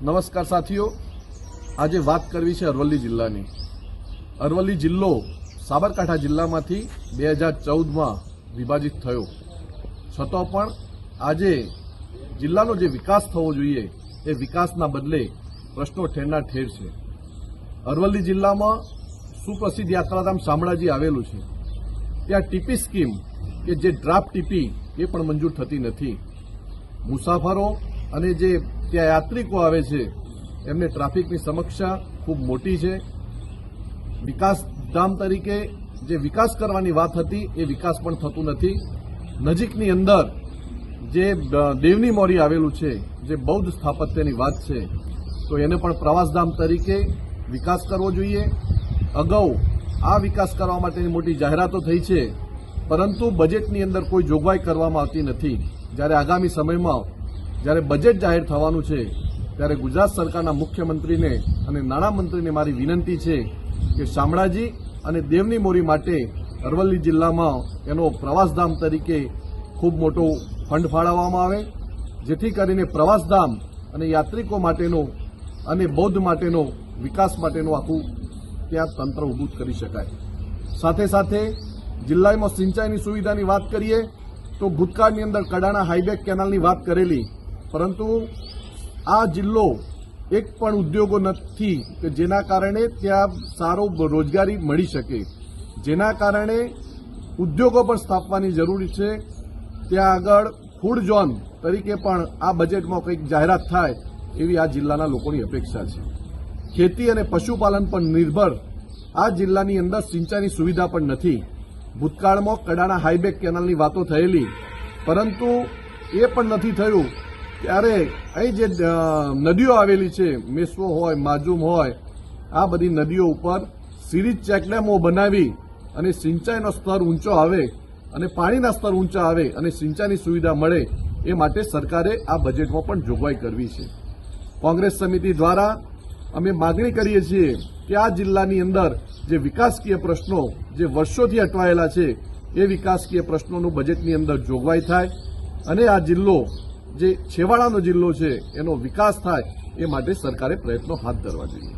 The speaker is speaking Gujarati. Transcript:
નમસ્કાર સાથીઓ, આજે વાત કરવી છે અરવલ્લી જિલ્લાની. અરવલ્લી જિલ્લો સાબરકાંઠા જિલ્લામાંથી 2014માં વિભાજિત થયો, છતાં પણ આજે જિલ્લાનો જે વિકાસ થવો જોઈએ એ વિકાસના બદલે પ્રશ્નો ઠેરના ઠેર છે. અરવલ્લી જિલ્લામાં સુપ્રસિદ્ધ યાત્રાધામ શામળાજી આવેલું છે. ત્યાં ટીપી સ્કીમ કે જે ડ્રાફ્ટ ટીપી એ પણ મંજૂર થતી નથી. મુસાફરો અને જે ત્યાં યાત્રિકો આવે છે એમને ટ્રાફિકની સમસ્યા ખૂબ મોટી છે. વિકાસધામ તરીકે જે વિકાસ કરવાની વાત હતી એ વિકાસ પણ થતું નથી. નજીકની અંદર જે દેવની મોરી આવેલું છે, જે બૌદ્ધ સ્થાપત્યની વાત છે, તો એને પણ પ્રવાસધામ તરીકે વિકાસ કરવો જોઈએ. અગાઉ આ વિકાસ કરવા માટેની મોટી જાહેરાતો થઈ છે, પરંતુ બજેટની અંદર કોઈ જોગવાઈ કરવામાં આવતી નથી. જ્યારે આગામી સમયમાં જ્યારે બજેટ જાહેર થવાનું છે ત્યારે ગુજરાત સરકારના મુખ્યમંત્રીને અને નાણામંત્રીને મારી વિનંતી છે કે શામળાજી અને દેવની મોરી માટે અરવલ્લી જિલ્લામાં એનો પ્રવાસધામ તરીકે ખૂબ મોટો ફંડ ફાળવવામાં આવે, જેથી કરીને પ્રવાસધામ અને યાત્રિકો માટેનો અને બૌદ્ધ માટેનો વિકાસ માટેનું આખું ત્યાં તંત્ર ઊભું કરી શકાય. સાથે સાથે જિલ્લામાં સિંચાઈની સુવિધાની વાત કરીએ તો ભૂતકાળની અંદર કડાણા હાઈબેક કેનાલની વાત કરેલી, પરંતુ આ જિલ્લો એક પણ ઉદ્યોગો નથી કે જેના કારણે ત્યાં સારો રોજગારી મળી શકે, જેના કારણે ઉદ્યોગો પણ સ્થાપવાની જરૂરી છે. ત્યાં આગળ ફૂડ ઝોન તરીકે પણ આ બજેટમાં કંઈક જાહેરાત થાય એવી આ જિલ્લાના લોકોની અપેક્ષા છે. ખેતી અને પશુપાલન પર નિર્ભર આ જિલ્લાની અંદર સિંચાઈની સુવિધા પણ નથી. ભૂતકાળમાં કડાણા હાઈબેક કેનાલની વાતો થયેલી, પરંતુ એ પણ નથી થયું. ત્યારે અહીં જે નદીઓ આવેલી છે, મેશ્વો હોય, માજુમ હોય, આ બધી નદીઓ ઉપર સિરીઝ ચેકડેમો બનાવી અને સિંચાઈનો સ્તર ઊંચો આવે અને પાણીના સ્તર ઊંચા આવે અને સિંચાઈની સુવિધા મળે એ માટે સરકારે આ બજેટમાં પણ જોગવાઈ કરવી છે. કોંગ્રેસ સમિતિ દ્વારા અમે માગણી કરીએ છીએ કે આ જિલ્લાની અંદર જે વિકાસકીય પ્રશ્નો જે વર્ષોથી અટવાયેલા છે એ વિકાસકીય પ્રશ્નોનું બજેટની અંદર જોગવાઈ થાય અને આ જિલ્લો જે છેવાડાનો જિલ્લો છે એનો વિકાસ થાય એ માટે સરકારે પ્રયત્નો હાથ ધરવા જોઈએ.